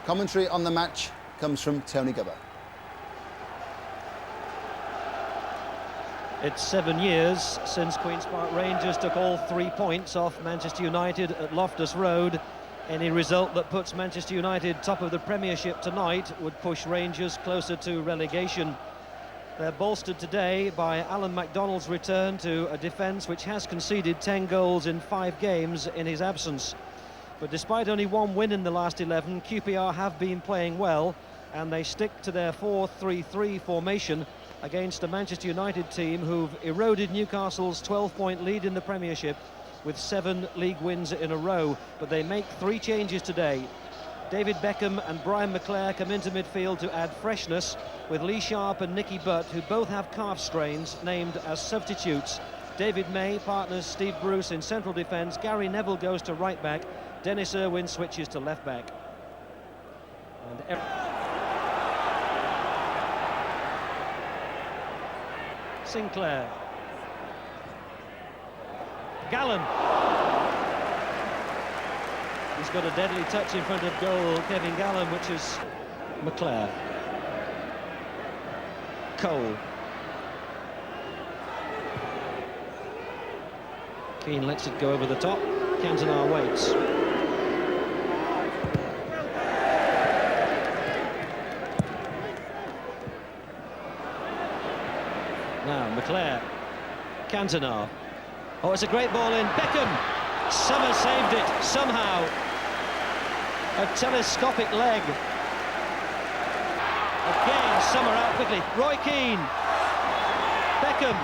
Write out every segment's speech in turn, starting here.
Commentary on the match comes from Tony Gubber. It's 7 years since Queen's Park Rangers took all 3 points off Manchester United at Loftus Road. Any result that puts Manchester United top of the Premiership tonight would push Rangers closer to relegation. They're bolstered today by Alan McDonald's return to a defence which has conceded 10 goals in 5 games in his absence. But despite only 1 win in the last 11, QPR have been playing well, and they stick to their 4-3-3 formation against a Manchester United team who've eroded Newcastle's 12-point lead in the Premiership with 7 league wins in a row. But they make 3 changes today. David Beckham and Brian McClair come into midfield to add freshness, with Lee Sharp and Nicky Butt, who both have calf strains, named as substitutes. David May partners Steve Bruce in central defence. Gary Neville goes to right back. Dennis Irwin switches to left back. And Sinclair. Gallen. He's got a deadly touch in front of goal, Kevin Gallen, which is McClair. Cole. Keane lets it go over the top. Cantona waits. Now McClair. Cantona. Oh, it's a great ball in. Beckham. Summer saved it somehow. A telescopic leg. Again, Summer out quickly. Roy Keane. Beckham.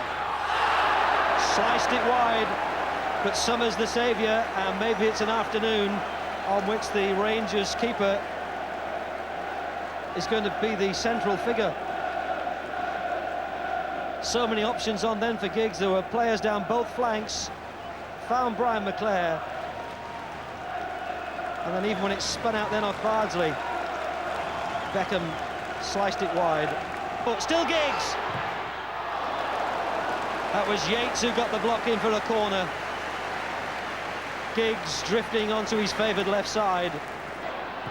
Sliced it wide. But Summer's the saviour, and maybe it's an afternoon on which the Rangers keeper is going to be the central figure. So many options on then for Giggs. There were players down both flanks. Found Brian McClair. And then even when it spun out then off Bardsley, Beckham sliced it wide. But still Giggs. That was Yates who got the block in for a corner. Giggs drifting onto his favoured left side.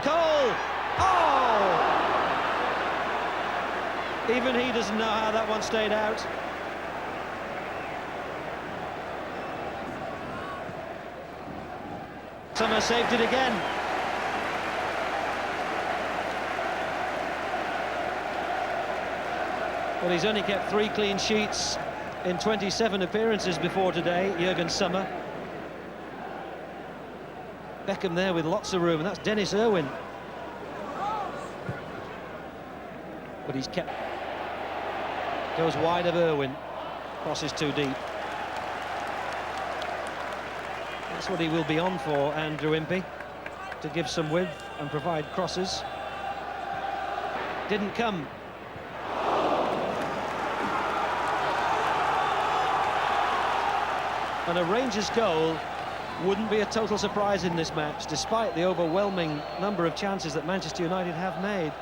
Cole! Oh! Even he doesn't know how that one stayed out. Summer saved it again. Well, he's only kept 3 clean sheets in 27 appearances before today, Jurgen Summer. Beckham there with lots of room, and that's Dennis Irwin. But he's kept... Goes wide of Irwin. Crosses too deep. That's what he will be on for, Andrew Impey, to give some width and provide crosses. Didn't come. And a Rangers goal wouldn't be a total surprise in this match, despite the overwhelming number of chances that Manchester United have made.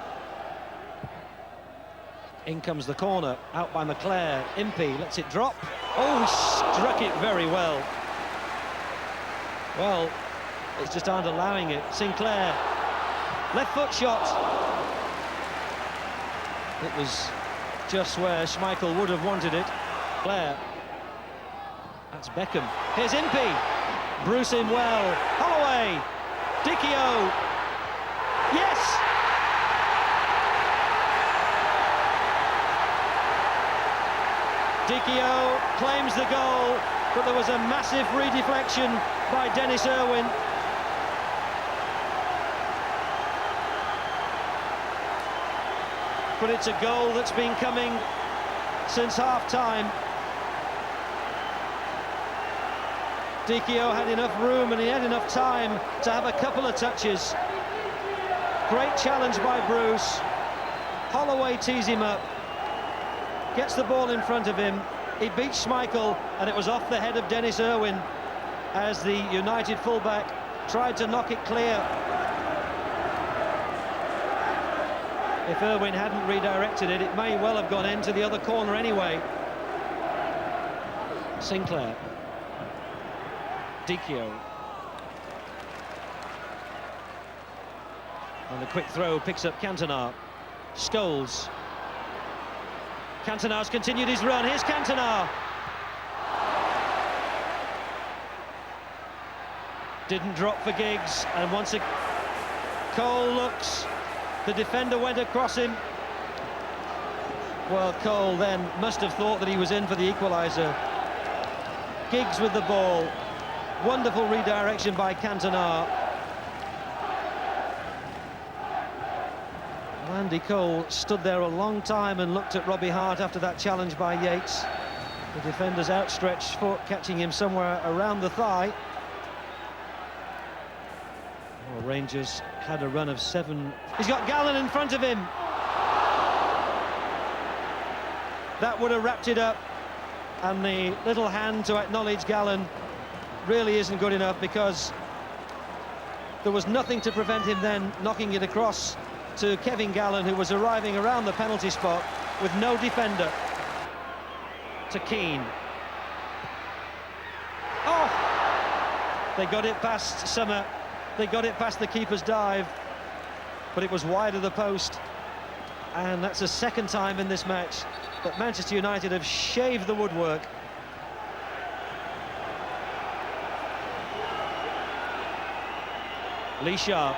In comes the corner, out by McClair. Impey lets it drop. Oh, he struck it very well. Well, it's just aren't allowing it. Sinclair, left foot shot. It was just where Schmeichel would have wanted it. Claire. That's Beckham. Here's Impey. Bruce in well. Holloway. Dicchio. Yes! Dicchio claims the goal, but there was a massive redeflection by Dennis Irwin. But it's a goal that's been coming since half-time. Dicchio had enough room and he had enough time to have a couple of touches. Great challenge by Bruce. Holloway tees him up. Gets the ball in front of him. He beats Schmeichel, and it was off the head of Dennis Irwin as the United fullback tried to knock it clear. If Irwin hadn't redirected it, it may well have gone into the other corner anyway. Sinclair. Dicchio. And the quick throw picks up Cantona. Scholes. Cantona's continued his run. Here's Cantona. Didn't drop for Giggs, and once again Cole looks. The defender went across him. Well, Cole then must have thought that he was in for the equaliser. Giggs with the ball. Wonderful redirection by Cantona. Andy Cole stood there a long time and looked at Robbie Hart after that challenge by Yates. The defender's outstretched foot catching him somewhere around the thigh. Well, Rangers had a run of 7. He's got Gallen in front of him. That would have wrapped it up, and the little hand to acknowledge Gallen really isn't good enough, because there was nothing to prevent him then knocking it across to Kevin Gallen, who was arriving around the penalty spot with no defender. To Keane. Oh! They got it past Summer. They got it past the keeper's dive, but it was wide of the post. And that's the second time in this match that Manchester United have shaved the woodwork. Lee Sharp.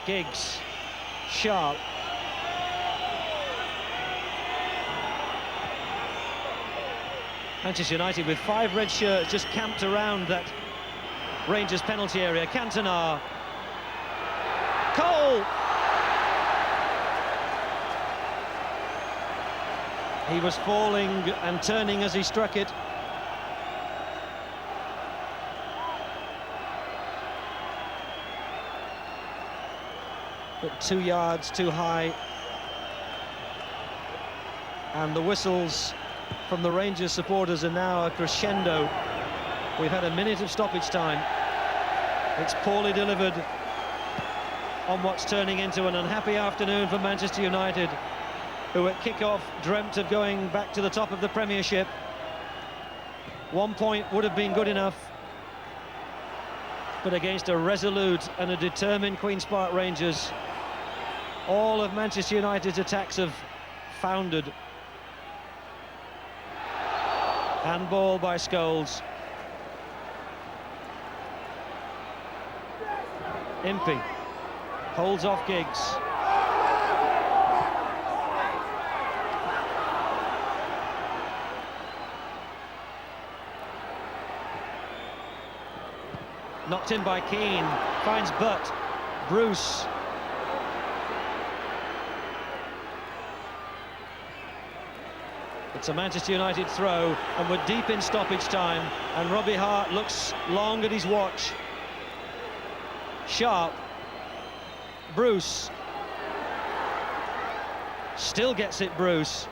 Giggs. Sharp. Manchester United with 5 red shirts just camped around that Rangers penalty area. Cantona. Cole! He was falling and turning as he struck it. But 2 yards too high. And the whistles from the Rangers supporters are now a crescendo. We've had a minute of stoppage time. It's poorly delivered on what's turning into an unhappy afternoon for Manchester United, who at kick-off dreamt of going back to the top of the Premiership. 1 point would have been good enough, but against a resolute and a determined Queen's Park Rangers, all of Manchester United's attacks have foundered. Handball by Scholes. Impey holds off Giggs. Knocked in by Keane, finds Butt. Bruce. It's a Manchester United throw, and we're deep in stoppage time, and Robbie Hart looks long at his watch. Sharp. Bruce. Still gets it, Bruce.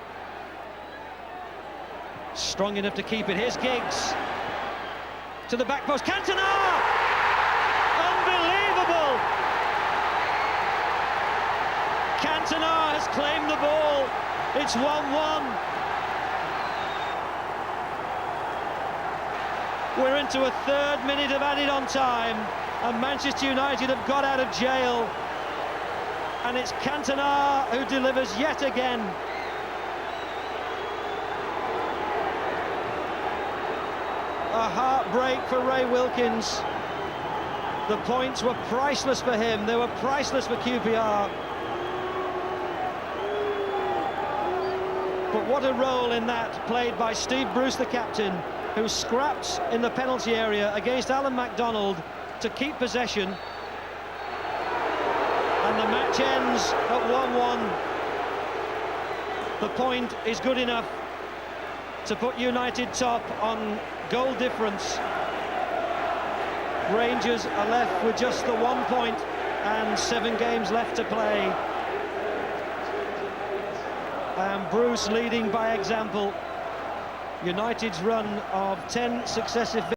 Strong enough to keep it. Here's Giggs. To the back post. Cantona! Unbelievable! Cantona has claimed the ball. It's 1-1. We're into a 3rd minute of added on time, and Manchester United have got out of jail. And it's Cantona who delivers yet again. A heartbreak for Ray Wilkins. The points were priceless for him. They were priceless for QPR. But what a role in that played by Steve Bruce, the captain, who scrapped in the penalty area against Alan MacDonald to keep possession. And the match ends at 1-1. The point is good enough to put United top on goal difference. Rangers are left with just the 1 point and 7 games left to play. And Bruce leading by example. United's run of 10 successive